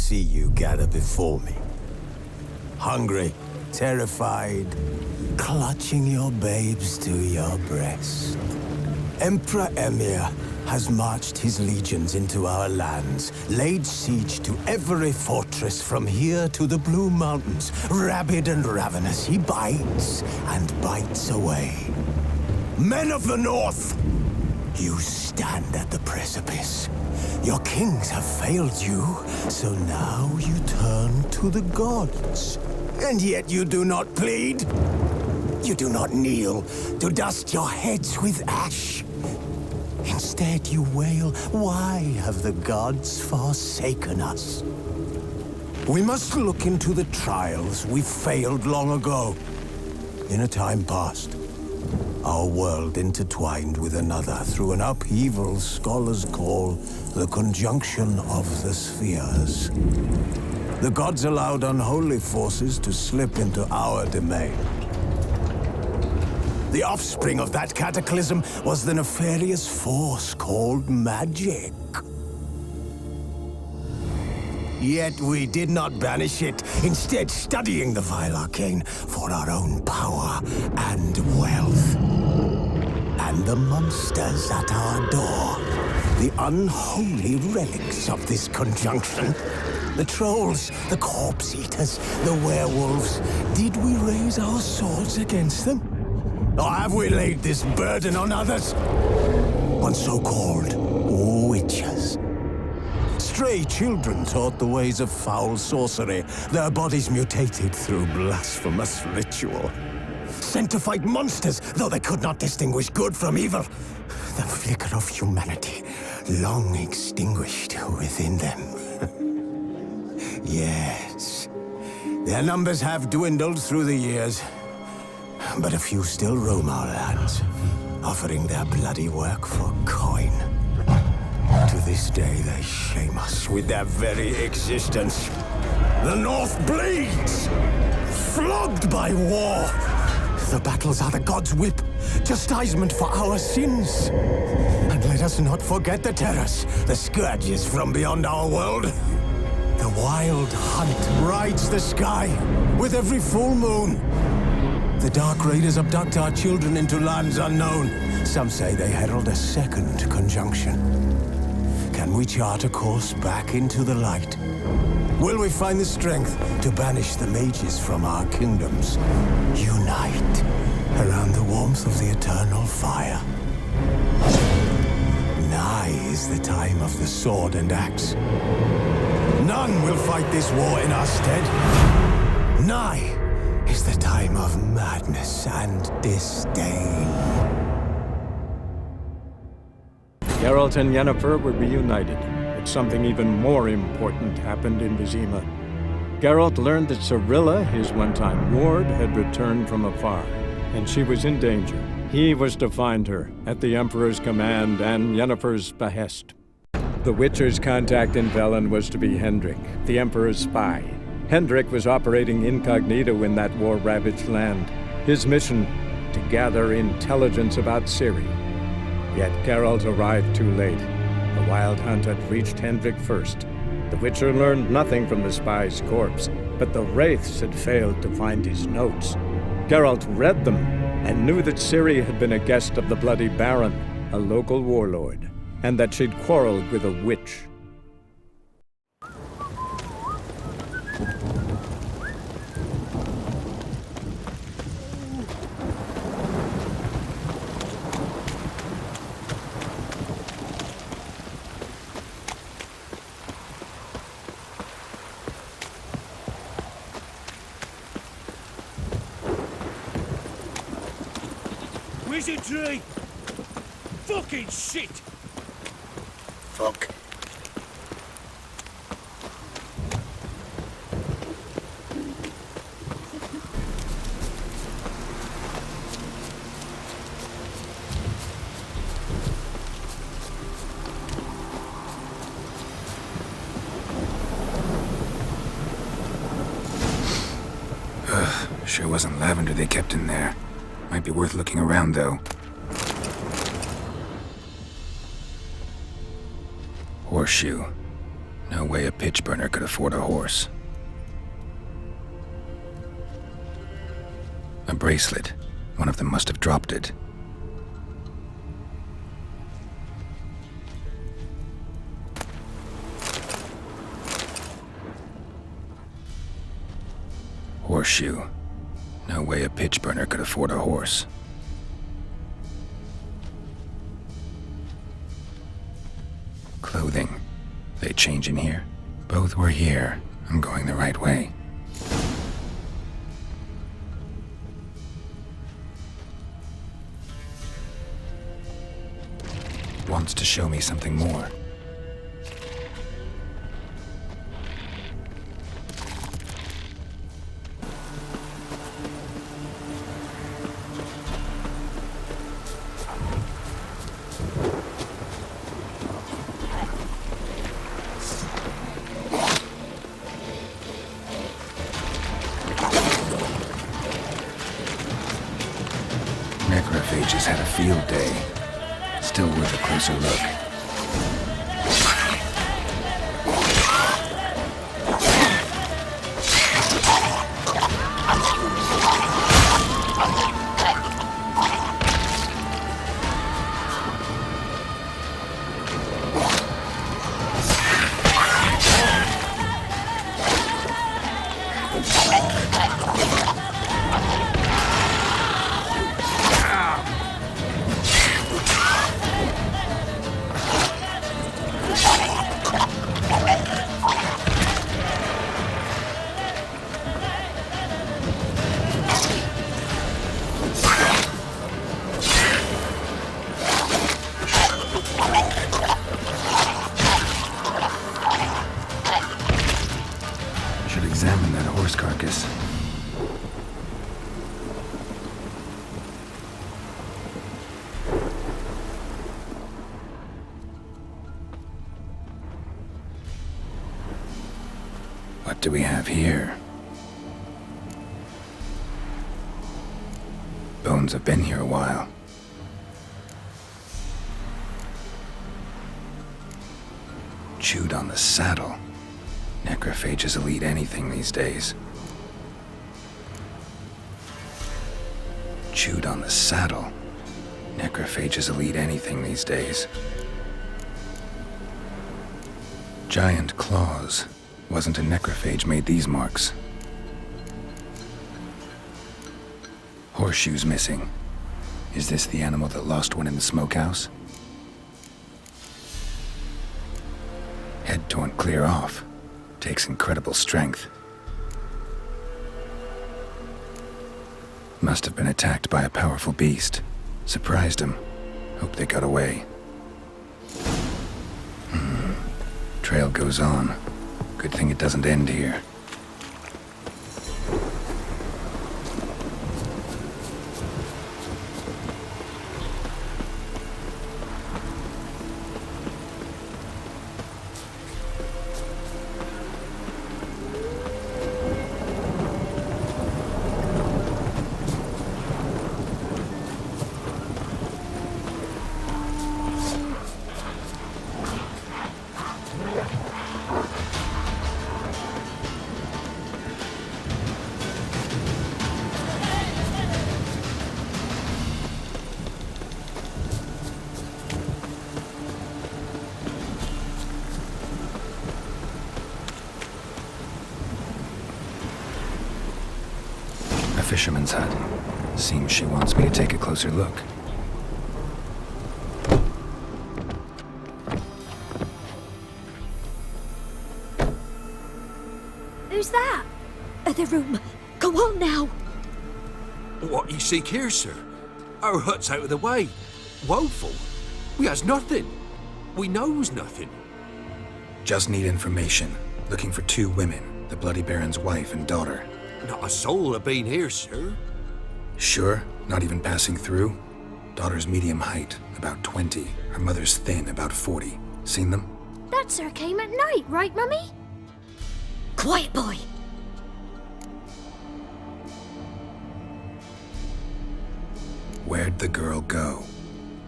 see you gather before me. Hungry, terrified, clutching your babes to your breast. Emperor Emir has marched his legions into our lands, laid siege to every fortress from here to the Blue Mountains. Rabid and ravenous, he bites and bites away. Men of the North, you stand at the precipice. Your kings have failed you, so now you turn to the gods. And yet you do not plead. You do not kneel to dust your heads with ash. Instead you wail, why have the gods forsaken us? We must look into the trials we failed long ago. In a time past, our world intertwined with another through an upheaval scholars call the conjunction of the spheres. The gods allowed unholy forces to slip into our domain. The offspring of that cataclysm was the nefarious force called magic. Yet we did not banish it, instead studying the vile arcane for our own power and wealth. And the monsters at our door, the unholy relics of this conjunction. The trolls, the corpse-eaters, the werewolves. Did we raise our swords against them? Or have we laid this burden on others? On so-called witches. Stray children taught the ways of foul sorcery, their bodies mutated through blasphemous ritual. Sent to fight monsters, though they could not distinguish good from evil. The flicker of humanity, long extinguished within them. Yes, their numbers have dwindled through the years. But a few still roam our lands, offering their bloody work for coin. To this day, they shame us with their very existence. The North bleeds, flogged by war. The battles are the gods' whip, chastisement for our sins. And let us not forget the terrors, the scourges from beyond our world. The wild hunt rides the sky with every full moon. The Dark Raiders abduct our children into lands unknown. Some say they herald a second conjunction. Can we chart a course back into the light? Will we find the strength to banish the mages from our kingdoms? Unite around the warmth of the eternal fire. Nigh is the time of the sword and axe. None will fight this war in our stead. Nigh is the time of madness and disdain. Geralt and Yennefer were reunited, but something even more important happened in Vizima. Geralt learned that Cirilla, his one-time ward, had returned from afar, and she was in danger. He was to find her, at the Emperor's command and Yennefer's behest. The Witcher's contact in Velen was to be Hendrik, the Emperor's spy. Hendrik was operating incognito in that war-ravaged land. His mission, to gather intelligence about Ciri. Yet Geralt arrived too late. The Wild Hunt had reached Hendrik first. The Witcher learned nothing from the spy's corpse, but the Wraiths had failed to find his notes. Geralt read them, and knew that Ciri had been a guest of the Bloody Baron, a local warlord, and that she'd quarreled with a witch. Wizardry! Fucking shit! Fuck. Sure wasn't lavender they kept in there. Might be worth looking around, though. Horseshoe. No way a pitch burner could afford a horse. A bracelet. One of them must have dropped it. Horseshoe. No way a pitch burner could afford a horse. Clothing. They change in here? Both were here. I'm going the right way. Wants to show me something more. Necrophages had a field day. Still worth a closer look. Examine that horse carcass. What do we have here? Bones have been here a while. Chewed on the saddle. Necrophages will eat anything these days. Chewed on the saddle. Necrophages will eat anything these days. Giant claws. Wasn't a necrophage made these marks. Horseshoes missing. Is this the animal that lost one in the smokehouse? Head torn clear off. Takes incredible strength. Must have been attacked by a powerful beast. Surprised him. Hope they got away. Trail goes on. Good thing it doesn't end here. Fisherman's hut. Seems she wants me to take a closer look. Who's that? Other room. Go on now. What you seek here, sir? Our hut's out of the way. Woeful. We has nothing. We knows nothing. Just need information. Looking for 2 women, the Bloody Baron's wife and daughter. Not a soul have been here, sir. Sure? Not even passing through? Daughter's medium height, about 20. Her mother's thin, about 40. Seen them? That sir came at night, right, Mummy? Quiet, boy. Where'd the girl go?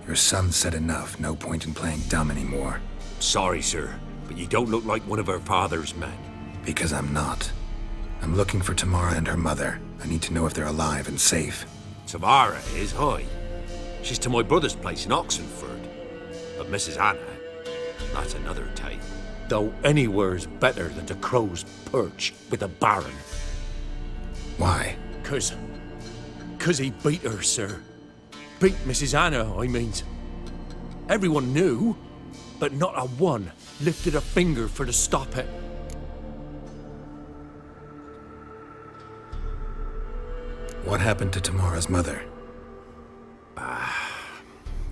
Your son said enough. No point in playing dumb anymore. Sorry, sir. but you don't look like one of her father's men. Because I'm not. I'm looking for Tamara and her mother. I need to know if they're alive and safe. Tamara is, aye. She's to my brother's place in Oxenford. But Mrs. Anna, that's another tale. Though anywhere's better than the Crow's Perch with the Baron. Why? 'Cause he beat her, sir. Beat Mrs. Anna, I mean. Everyone knew, but not a one lifted a finger for to stop it. What happened to Tamara's mother?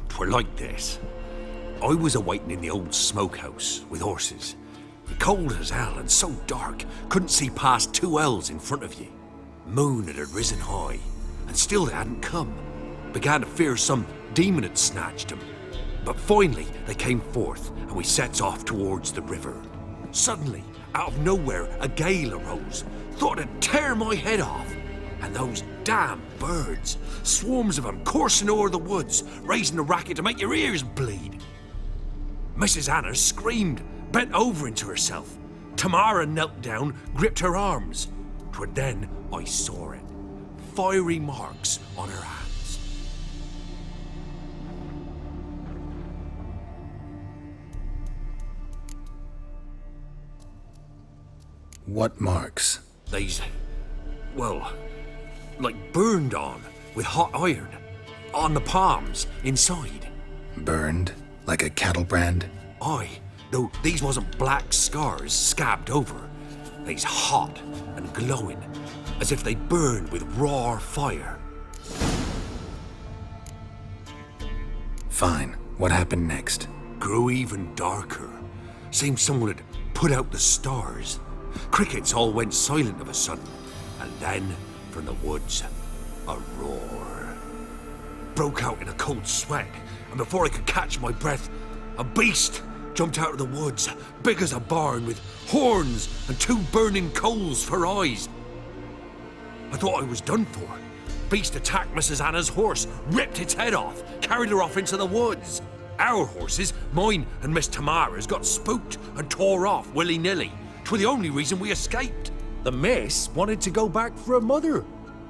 'Twere like this. I was awaiting in the old smokehouse with horses. Cold as hell and so dark, couldn't see past 2 ells in front of you. Moon had risen high, and still they hadn't come. Began to fear some demon had snatched them. But finally they came forth, and we sets off towards the river. Suddenly, out of nowhere, a gale arose. Thought it'd tear my head off. And those damn birds, swarms of them coursing o'er the woods, raising a racket to make your ears bleed. Mrs. Anna screamed, bent over into herself. Tamara knelt down, gripped her arms. 'Twere then I saw it. Fiery marks on her hands. What marks? They's, well, like burned on with hot iron. On the palms, inside. Burned? Like a cattle brand? Aye, though these wasn't black scars scabbed over. They's hot and glowing, as if they burned with raw fire. Fine. What happened next? Grew even darker. Seemed someone had put out the stars. Crickets all went silent of a sudden, and then, from the woods, a roar. Broke out in a cold sweat, and before I could catch my breath, a beast jumped out of the woods, big as a barn, with horns and 2 burning coals for eyes. I thought I was done for. Beast attacked Mrs. Anna's horse, ripped its head off, carried her off into the woods. Our horses, mine and Miss Tamara's, got spooked and tore off willy-nilly. 'Twere the only reason we escaped. The miss wanted to go back for her mother,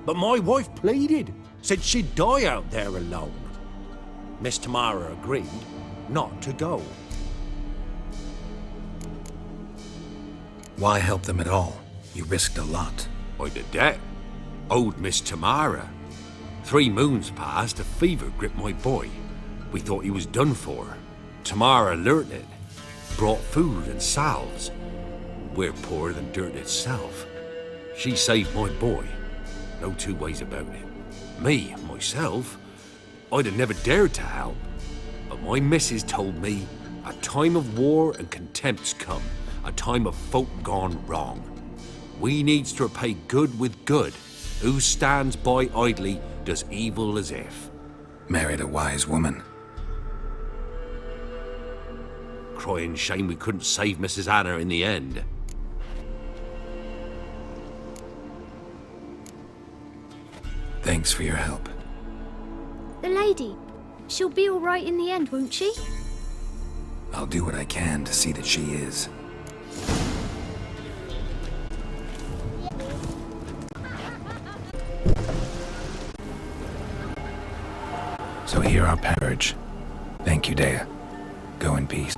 but my wife pleaded, said she'd die out there alone. Miss Tamara agreed not to go. Why help them at all? You risked a lot. I'd a debt. Owed Miss Tamara. 3 moons passed, a fever gripped my boy. We thought he was done for. Tamara learnt it. Brought food and salves. We're poorer than dirt itself. She saved my boy. No 2 ways about it. Me, myself, I'd have never dared to help. But my missus told me a time of war and contempt's come. A time of folk gone wrong. We needs to repay good with good. Who stands by idly does evil as if. Married a wise woman. Crying shame we couldn't save Mrs. Anna in the end. Thanks for your help. The lady, she'll be all right in the end, won't she? I'll do what I can to see that she is. So hear our parage. Thank you, Dea. Go in peace.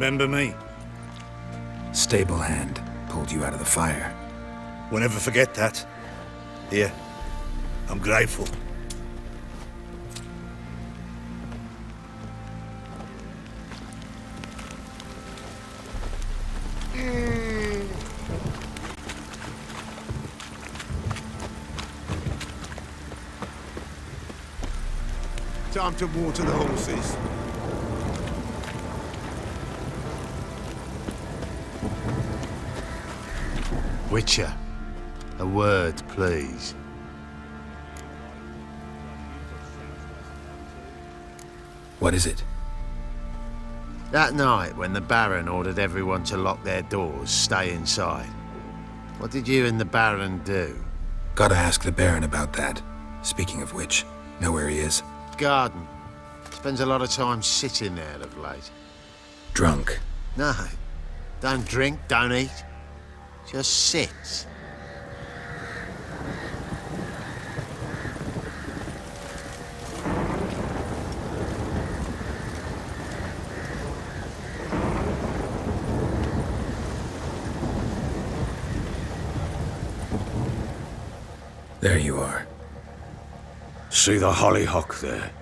Remember me? Stable hand pulled you out of the fire. We'll never forget that. Here, I'm grateful. Time to water the horses. Witcher, a word, please. What is it? That night when the Baron ordered everyone to lock their doors, stay inside. What did you and the Baron do? Gotta ask the Baron about that. Speaking of which, know where he is? Garden. Spends a lot of time sitting there of late. Drunk. No. Don't drink, don't eat. Just sit. There you are. See the hollyhock there?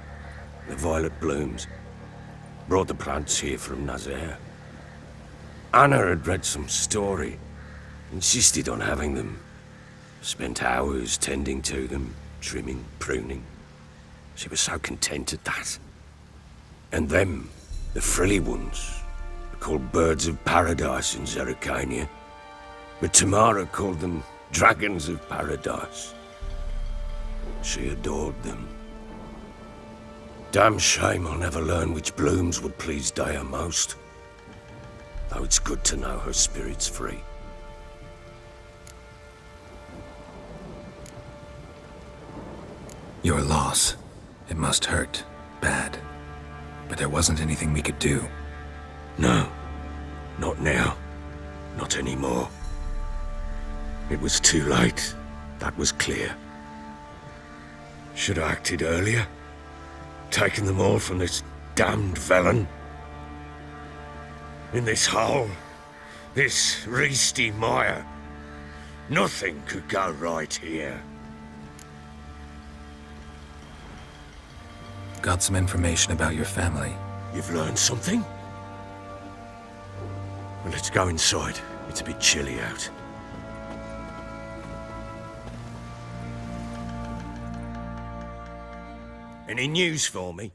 The violet blooms. Brought the plants here from Nazaire. Anna had read some story. Insisted on having them. Spent hours tending to them, trimming, pruning. She was so content at that. And them, the frilly ones, are called birds of paradise in Zerrikania. But Tamara called them dragons of paradise. She adored them. Damn shame I'll never learn which blooms would please Daya most. Though it's good to know her spirit's free. Your loss. It must hurt. Bad. But there wasn't anything we could do. No. Not now. Not anymore. It was too late. That was clear. Should have acted earlier. Taken them all from this damned Velen. In this hole. This reesty mire. Nothing could go right here. Got some information about your family. You've learned something? Well, let's go inside. It's a bit chilly out. Any news for me?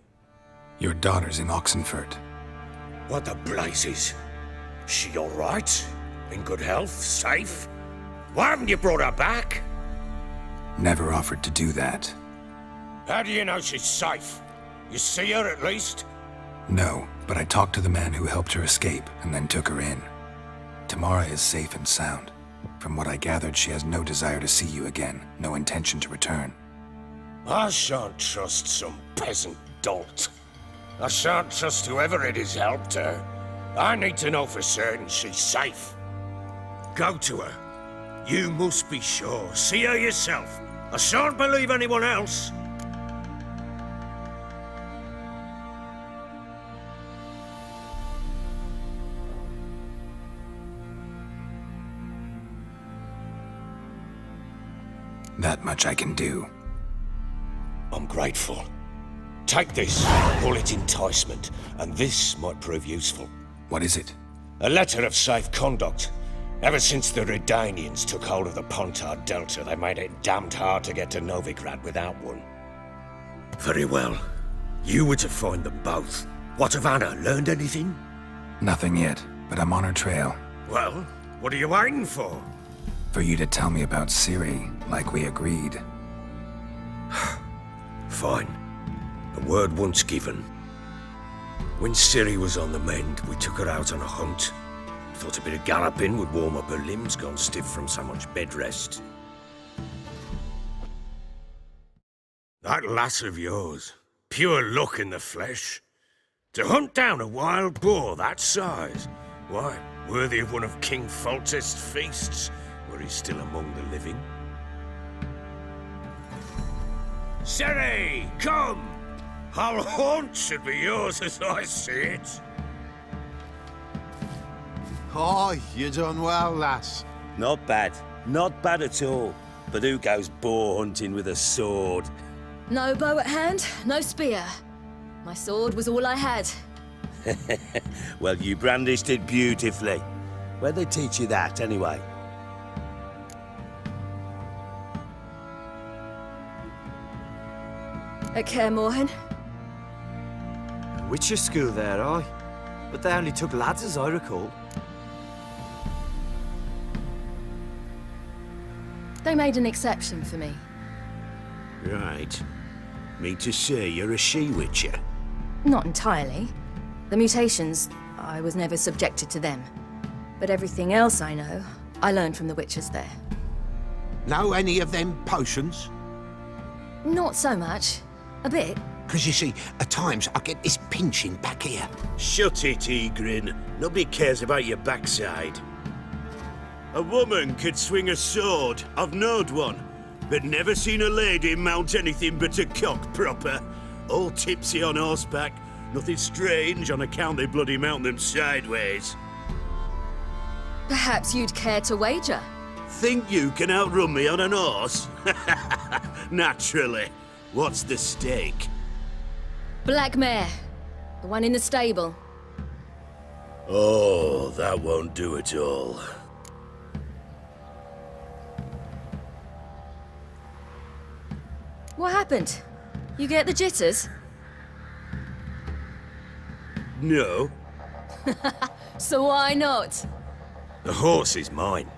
Your daughter's in Oxenfurt. What the blazes? She all right? In good health? Safe? Why haven't you brought her back? Never offered to do that. How do you know she's safe? You see her at least? No, but I talked to the man who helped her escape and then took her in. Tamara is safe and sound. From what I gathered, she has no desire to see you again, no intention to return. I shan't trust some peasant dolt. I shan't trust whoever it is helped her. I need to know for certain she's safe. Go to her. You must be sure. See her yourself. I shan't believe anyone else. That much I can do. I'm grateful. Take this, call it enticement, and this might prove useful. What is it? A letter of safe conduct. Ever since the Redanians took hold of the Pontard Delta, they made it damned hard to get to Novigrad without one. Very well. You were to find them both. What of Anna? Learned anything? Nothing yet, but I'm on her trail. Well, what are you waiting for? For you to tell me about Ciri, like we agreed. Fine. The word once given. When Ciri was on the mend, we took her out on a hunt. Thought a bit of galloping would warm up her limbs gone stiff from so much bed rest. That lass of yours, pure luck in the flesh. To hunt down a wild boar that size, why, worthy of one of King Foltest's feasts, were he still among the living. Ciri, come! Hull Haunt should be yours as I see it. Oh, you done well, lass. Not bad. Not bad at all. But who goes boar hunting with a sword? No bow at hand, no spear. My sword was all I had. Well, you brandished it beautifully. Where'd they teach you that, anyway? At Kaer Morhen. Witcher school there, aye. But they only took lads, as I recall. They made an exception for me. Right. Mean to say you're a she-witcher? Not entirely. The mutations, I was never subjected to them. But everything else I know, I learned from the witches there. Know any of them potions? Not so much. A bit. Because you see, at times I get this pinching back here. Shut it, Egrin. Nobody cares about your backside. A woman could swing a sword. I've knowed one. But never seen a lady mount anything but a cock proper. All tipsy on horseback. Nothing strange on account they bloody mount them sideways. Perhaps you'd care to wager? Think you can outrun me on an horse? Naturally. What's the stake? Black mare. The one in the stable. Oh, that won't do it all. What happened? You get the jitters? No. So why not? The horse is mine.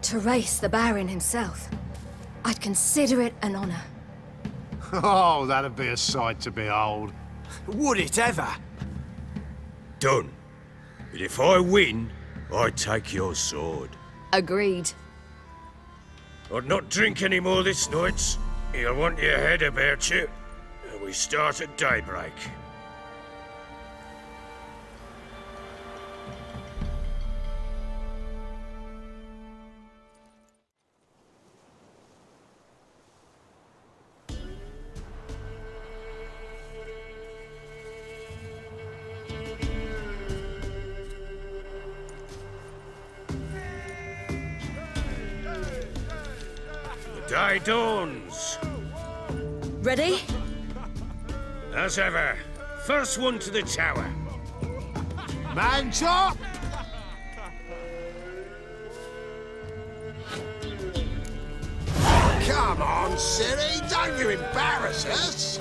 To race the Baron himself. I'd consider it an honor. Oh, that'd be a sight to behold. Would it ever? Done. But if I win, I take your sword. Agreed. I'd not drink any more this night. You'll want your head about you. And we start at daybreak. Day dawns. Ready? As ever, first one to the tower. Man chop! Come on, Siri, don't you embarrass us!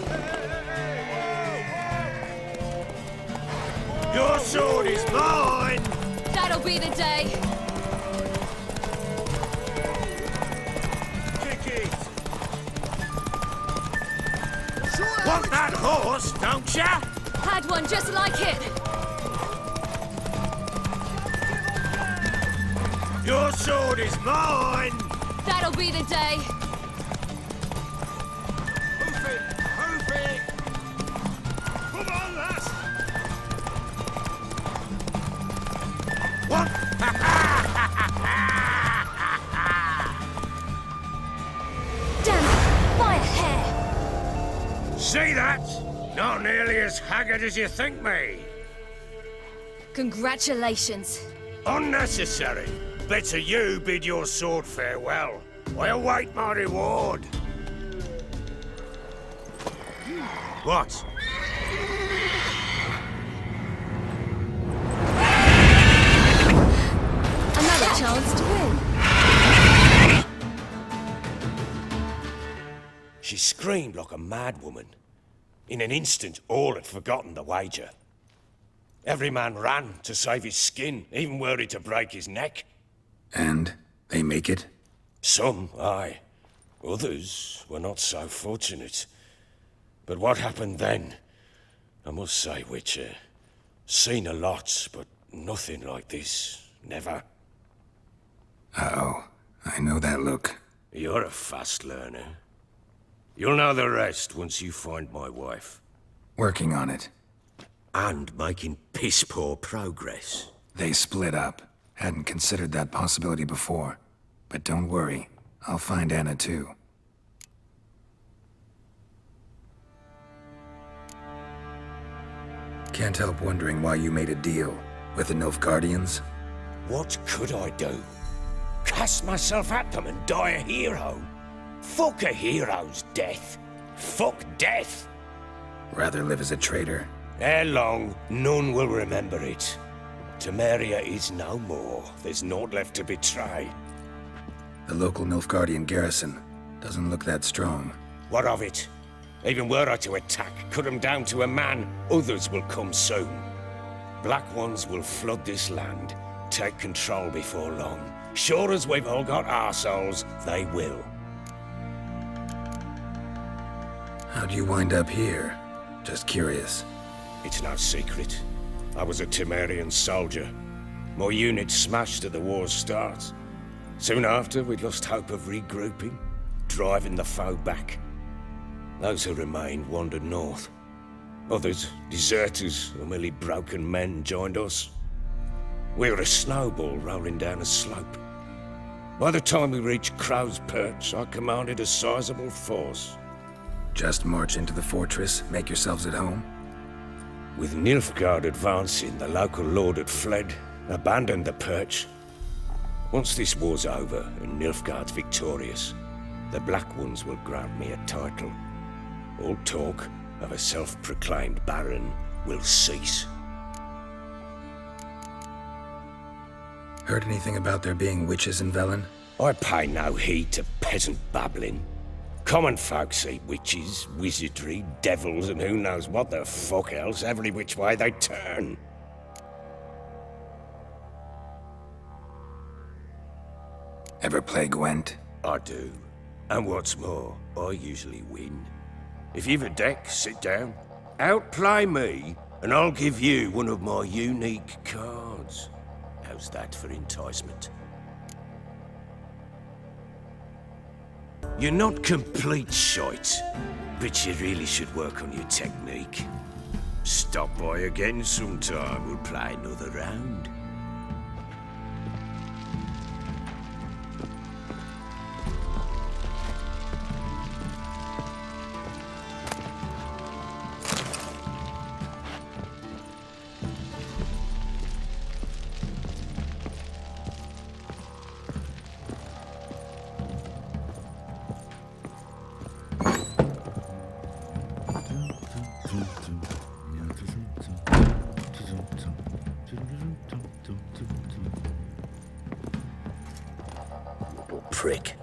Your sword is mine! That'll be the day. Want that horse, don't ya? Had one just like it. Your sword is mine! That'll be the day. Hoof it! Hoof it! Come on, lass! What? Damn it, by a hair. See that? Not nearly as haggard as you think me. Congratulations. Unnecessary. Better you bid your sword farewell. I await my reward. What? Another chance to win. She screamed like a mad woman. In an instant, all had forgotten the wager. Every man ran to save his skin, even worried to break his neck. And they make it? Some, aye. Others were not so fortunate. But what happened then? I must say, Witcher, seen a lot, but nothing like this. Never. Uh-oh. I know that look. You're a fast learner. You'll know the rest once you find my wife. Working on it. And making piss-poor progress. They split up. Hadn't considered that possibility before. But don't worry. I'll find Anna too. Can't help wondering why you made a deal. With the Nilfgaardians? What could I do? Cast myself at them and die a hero? Fuck a hero's death. Fuck death. Rather live as a traitor. Ere long, none will remember it. Temeria is no more. There's naught left to betray. The local Nilfgaardian garrison doesn't look that strong. What of it? Even were I to attack, cut them down to a man, others will come soon. Black Ones will flood this land, take control before long. Sure as we've all got arseholes, they will. How'd you wind up here? Just curious. It's no secret. I was a Temerian soldier. My unit smashed at the war's start. Soon after, we'd lost hope of regrouping, driving the foe back. Those who remained wandered north. Others, deserters or merely broken men, joined us. We were a snowball rolling down a slope. By the time we reached Crow's Perch, I commanded a sizable force. Just march into the fortress, make yourselves at home? With Nilfgaard advancing, the local lord had fled, abandoned the perch. Once this war's over and Nilfgaard's victorious, the Black Ones will grant me a title. All talk of a self-proclaimed baron will cease. Heard anything about there being witches in Velen? I pay no heed to peasant babbling. Common folk see witches, wizardry, devils, and who knows what the fuck else every which way they turn. Ever play Gwent? I do. And what's more, I usually win. If you've a deck, sit down. Outplay me, and I'll give you one of my unique cards. How's that for enticement? You're not complete shite, but you really should work on your technique. Stop by again sometime, we'll play another round. Prick.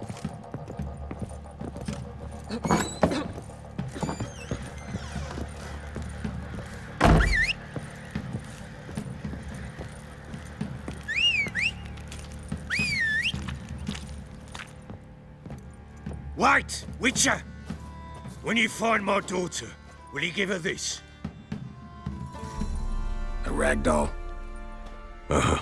Wait, Witcher! When you find my daughter, will you give her this? A ragdoll? Uh-huh.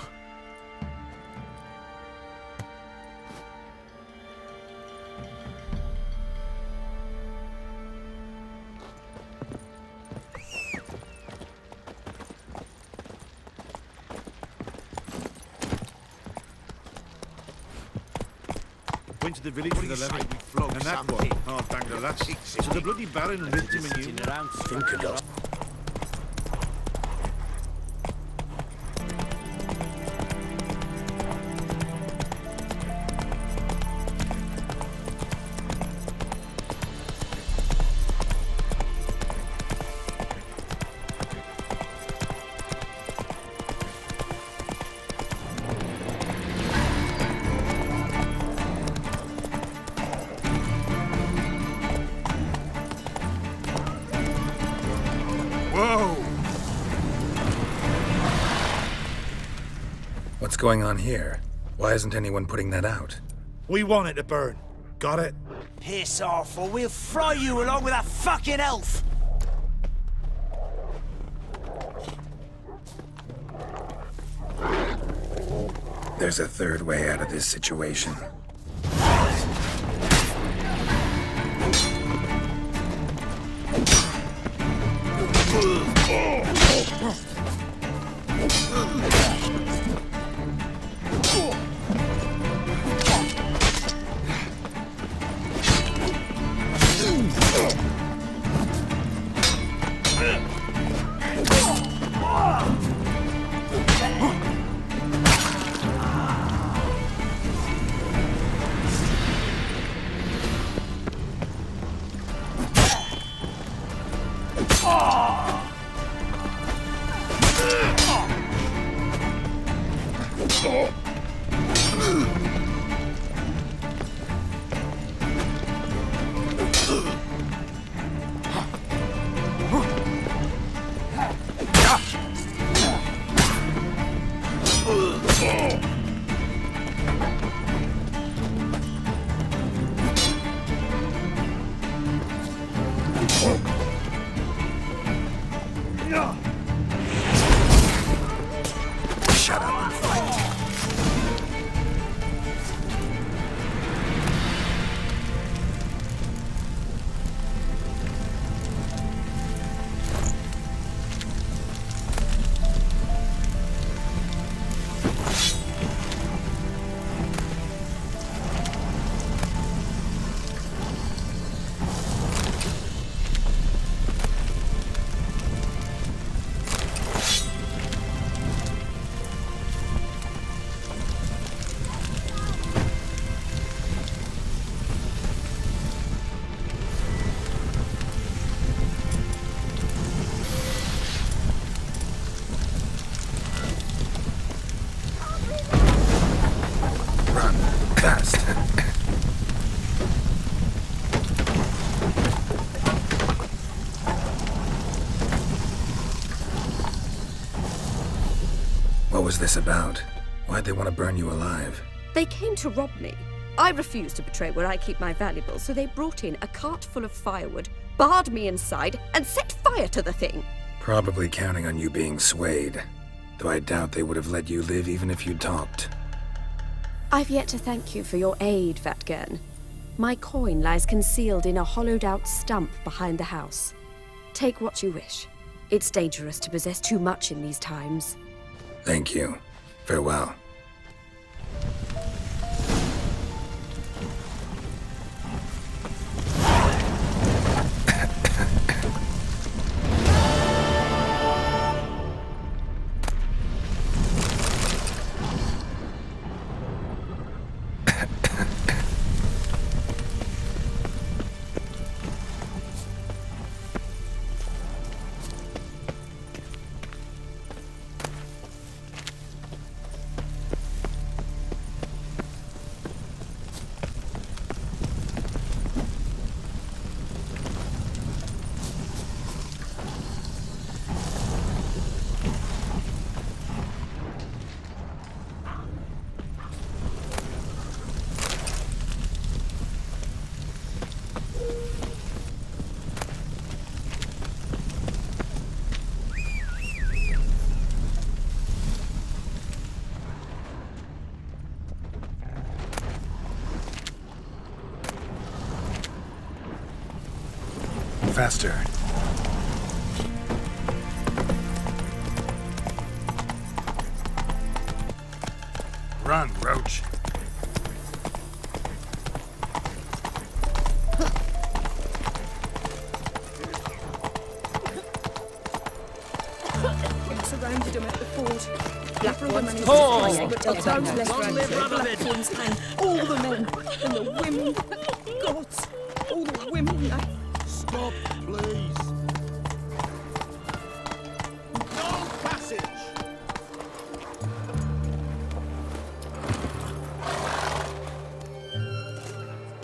Went to the village with 11, and that one hard banged a lass. So the bloody baron ripped him a new Finkedos. What's going on here? Why isn't anyone putting that out? We want it to burn. Got it? Piss off, or we'll fry you along with that fucking elf! There's a third way out of this situation. fast. What was this about? Why'd they want to burn you alive? They came to rob me. I refused to betray where I keep my valuables, so they brought in a cart full of firewood, barred me inside, and set fire to the thing. Probably counting on you being swayed. Though I doubt they would have let you live even if you talked. I've yet to thank you for your aid, Vatgern. My coin lies concealed in a hollowed-out stump behind the house. Take what you wish. It's dangerous to possess too much in these times. Thank you. Farewell. Faster. Run, Roach. We surrounded them at the fort. Black women and all the men and the women. Gods, all the women. Stop, please. No passage.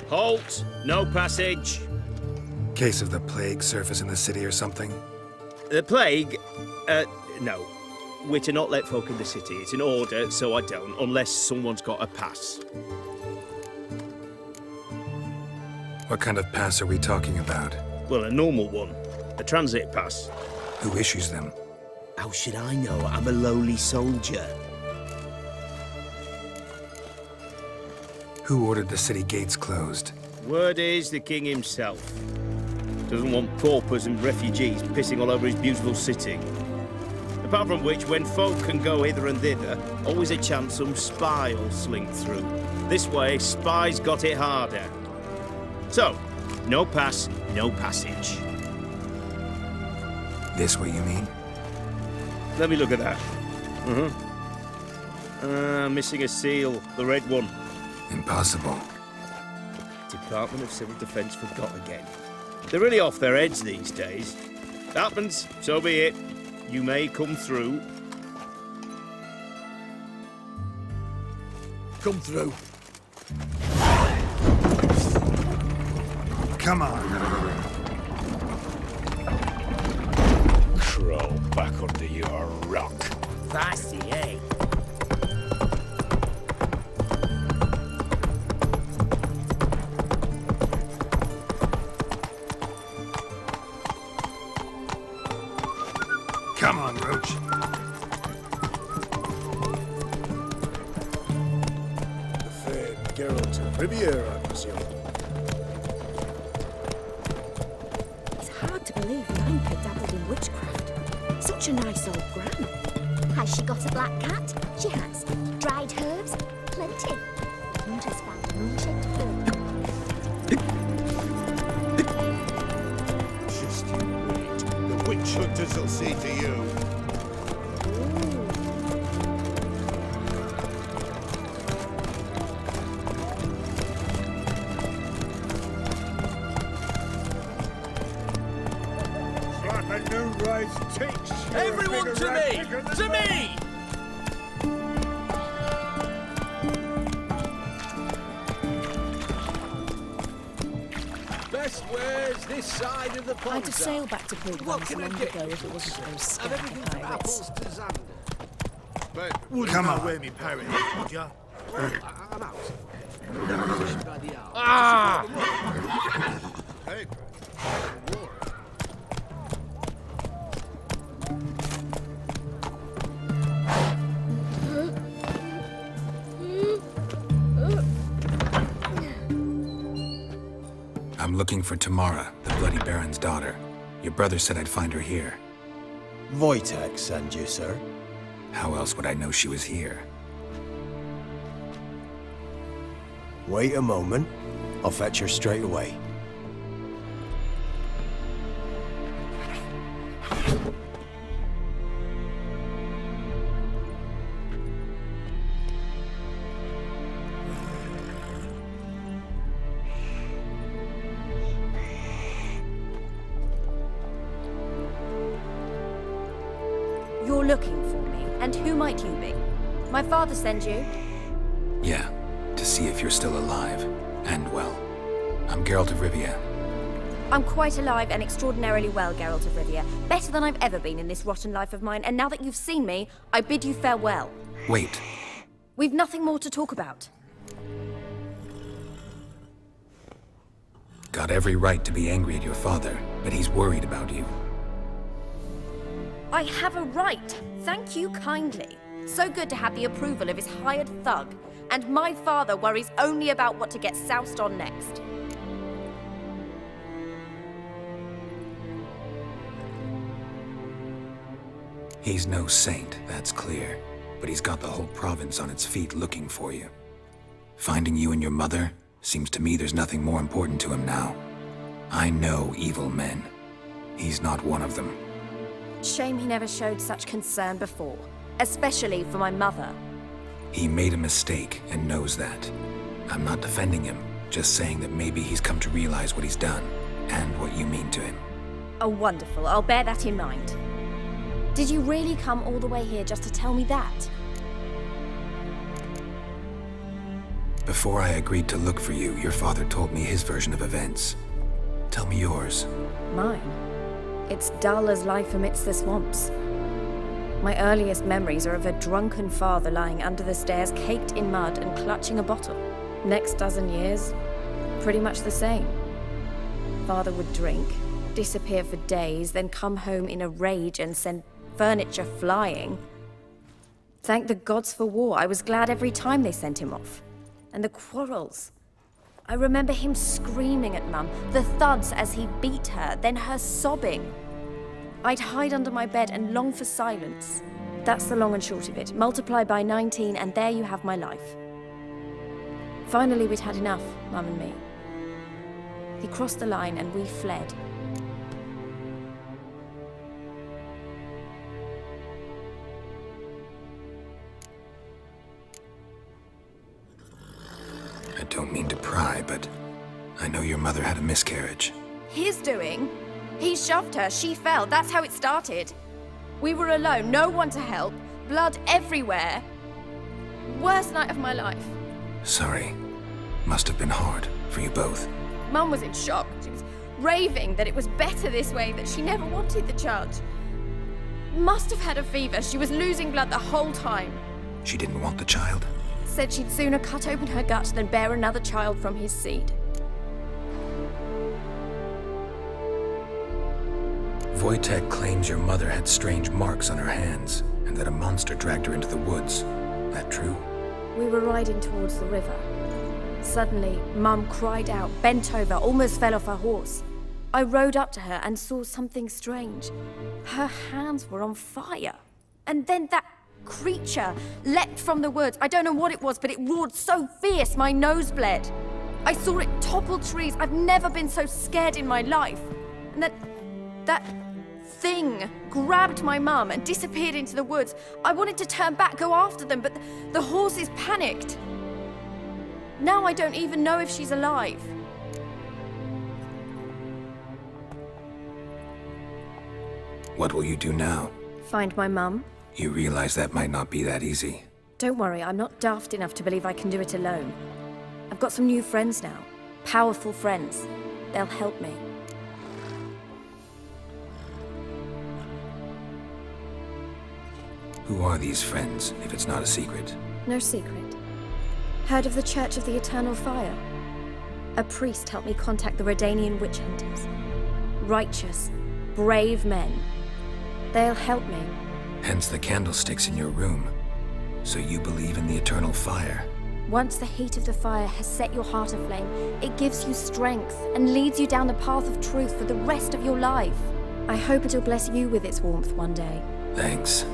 Halt! No passage. Case of the plague surface in the city or something? The plague? No. We're to not let folk in the city. It's an order, so I don't, unless someone's got a pass. What kind of pass are we talking about? Well, a normal one. A transit pass. Who issues them? How should I know? I'm a lowly soldier. Who ordered the city gates closed? Word is the king himself. Doesn't want paupers and refugees pissing all over his beautiful city. Apart from which, when folk can go hither and thither, always a chance some spy will slink through. This way, spies got it harder. So, no pass, no passage. This what you mean? Let me look at that. Missing a seal, the red one. Impossible. Department of Civil Defence forgot again. They're really off their heads these days. Happens, so be it. You may come through. Come through. Come on. Crawl back under your rock. Fancy, eh? Come on, Roach. The fair Geralt of Riviera, I presume. It's hard to believe Lanka dabbled in witchcraft. Such a nice old gran. Has she got a black cat? She has. Dried herbs? Plenty. Hunters found a moon-shaped bird. Just you wait. The witch hunters will see to you. Slap a new rise takes. Everyone to me! To me! Best ways this side of the pond. I'd have sailed back to Pilgrims long ago if it wasn't for those scary pirates. Come on. Wear me pirate, would ya? I'm out. Ah! Hey, I'm looking for Tamara, the Bloody Baron's daughter. Your brother said I'd find her here. Wojtek send you, sir. How else would I know she was here? Wait a moment. I'll fetch her straight away. You're looking for me, and who might you be? My father sent you? Yeah, to see if you're still alive, and well. I'm Geralt of Rivia. I'm quite alive and extraordinarily well, Geralt of Rivia. Better than I've ever been in this rotten life of mine, and now that you've seen me, I bid you farewell. Wait. We've nothing more to talk about. Got every right to be angry at your father, but he's worried about you. I have a right. Thank you kindly. So good to have the approval of his hired thug. And my father worries only about what to get soused on next. He's no saint, that's clear. But he's got the whole province on its feet looking for you. Finding you and your mother, seems to me there's nothing more important to him now. I know evil men. He's not one of them. Shame he never showed such concern before. Especially for my mother. He made a mistake and knows that. I'm not defending him, just saying that maybe he's come to realize what he's done, and what you mean to him. Oh, wonderful. I'll bear that in mind. Did you really come all the way here just to tell me that? Before I agreed to look for you, your father told me his version of events. Tell me yours. Mine? It's dull as life amidst the swamps. My earliest memories are of a drunken father lying under the stairs, caked in mud and clutching a bottle. Next dozen years, pretty much the same. Father would drink, disappear for days, then come home in a rage and send furniture flying. Thank the gods for war. I was glad every time they sent him off. And the quarrels. I remember him screaming at Mum, the thuds as he beat her, then her sobbing. I'd hide under my bed and long for silence. That's the long and short of it. Multiply by 19 and there you have my life. Finally, we'd had enough, Mum and me. He crossed the line and we fled. I don't mean to pry, but I know your mother had a miscarriage. His doing? He shoved her, she fell, that's how it started. We were alone, no one to help, blood everywhere. Worst night of my life. Sorry. Must have been hard for you both. Mum was in shock. She was raving that it was better this way, that she never wanted the child. Must have had a fever, she was losing blood the whole time. She didn't want the child? Said she'd sooner cut open her gut than bear another child from his seed. Wojtek claims your mother had strange marks on her hands, and that a monster dragged her into the woods. That true? We were riding towards the river. Suddenly, Mum cried out, bent over, almost fell off her horse. I rode up to her and saw something strange. Her hands were on fire. And then that creature leapt from the woods. I don't know what it was, but it roared so fierce my nose bled. I saw it topple trees. I've never been so scared in my life. And that thing grabbed my mum and disappeared into the woods. I wanted to turn back, go after them, but the horses panicked. Now I don't even know if she's alive. What will you do now? Find my mum. You realize that might not be that easy. Don't worry, I'm not daft enough to believe I can do it alone. I've got some new friends now. Powerful friends. They'll help me. Who are these friends, if it's not a secret? No secret. Heard of the Church of the Eternal Fire? A priest helped me contact the Redanian witch hunters. Righteous, brave men. They'll help me. Hence the candlesticks in your room. So you believe in the eternal fire? Once the heat of the fire has set your heart aflame, it gives you strength and leads you down the path of truth for the rest of your life. I hope it'll bless you with its warmth one day. Thanks.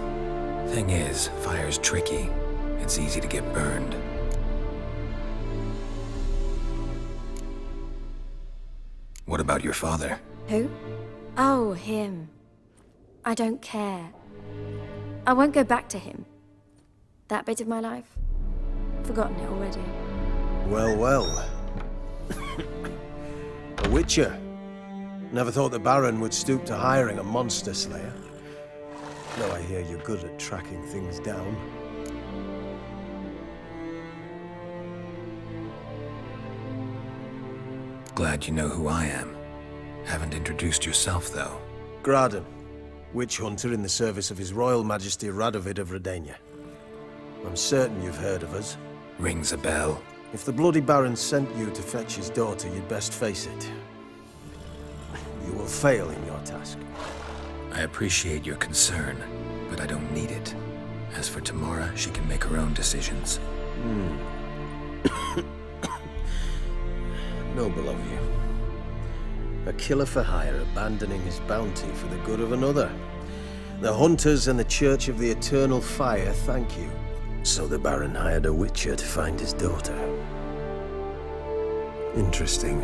Thing is, fire's tricky. It's easy to get burned. What about your father? Who? Oh, him. I don't care. I won't go back to him. That bit of my life? Forgotten it already. Well, well. A witcher. Never thought the Baron would stoop to hiring a monster slayer. Though I hear you're good at tracking things down. Glad you know who I am. Haven't introduced yourself, though. Graden, witch hunter in the service of His Royal Majesty Radovid of Redania. I'm certain you've heard of us. Rings a bell. If the Bloody Baron sent you to fetch his daughter, you'd best face it. You will fail in your task. I appreciate your concern, but I don't need it. As for Tamara, she can make her own decisions. Noble of you. A killer for hire abandoning his bounty for the good of another. The hunters and the Church of the Eternal Fire thank you. So the Baron hired a witcher to find his daughter. Interesting.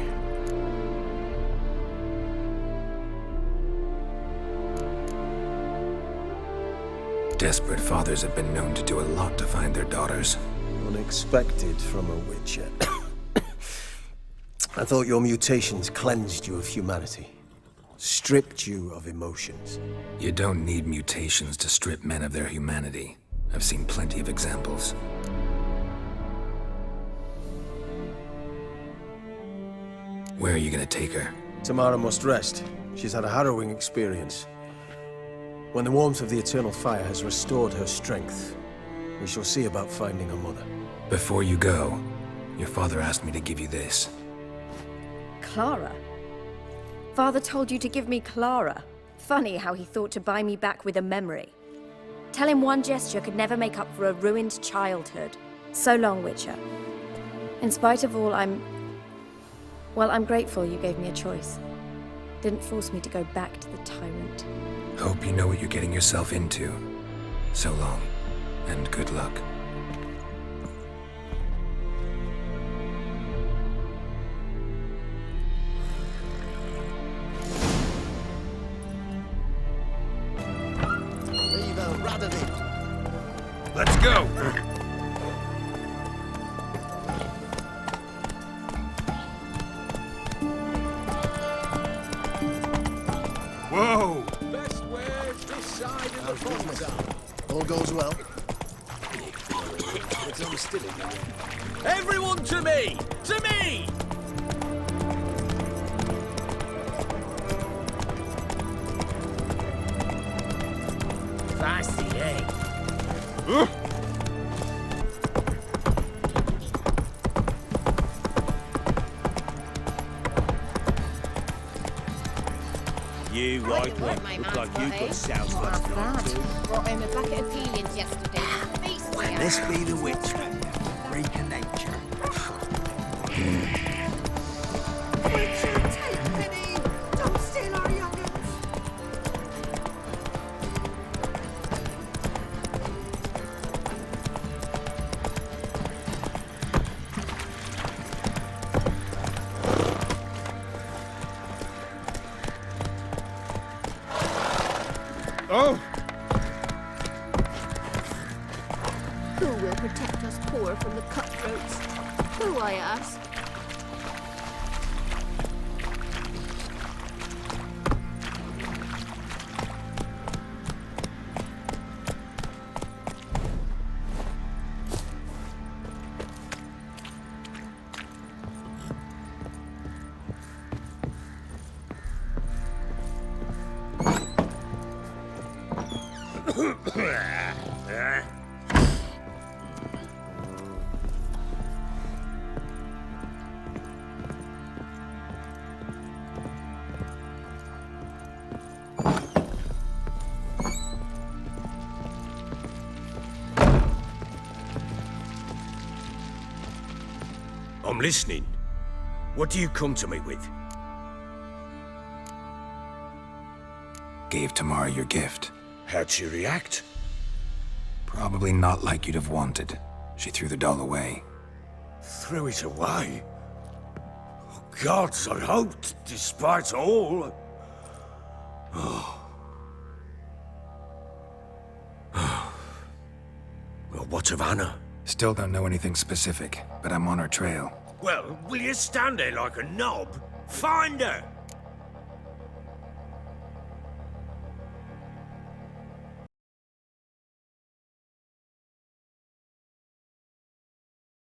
Desperate fathers have been known to do a lot to find their daughters. Unexpected from a witcher. I thought your mutations cleansed you of humanity. Stripped you of emotions. You don't need mutations to strip men of their humanity. I've seen plenty of examples. Where are you gonna take her? Tamara must rest. She's had a harrowing experience. When the warmth of the Eternal Fire has restored her strength, we shall see about finding her mother. Before you go, your father asked me to give you this. Clara? Father told you to give me Clara. Funny how he thought to buy me back with a memory. Tell him one gesture could never make up for a ruined childhood. So long, Witcher. In spite of all, I'm grateful you gave me a choice. Didn't force me to go back to the tyrant. Hope you know what you're getting yourself into. So long, and good luck. Let's go! Whoa! Best where's this side of the pond. All goes well. Everyone to me! To me! Feisty, eh? You white one, look like you got soused last night too. Brought home a bucket of peelings yesterday. Can this be the witch? Freak of nature. Witcher, take pity! Don't steal our young'uns! Oh! Who will protect us poor from the cutthroats? Who, I ask? I'm listening. What do you come to me with? Gave Tamara your gift. How'd she react? Probably not like you'd have wanted. She threw the doll away. Threw it away? Oh, gods, I hoped, despite all. Oh. Well, what of Anna? Still don't know anything specific, but I'm on her trail. Well, will you stand there like a knob? Find her!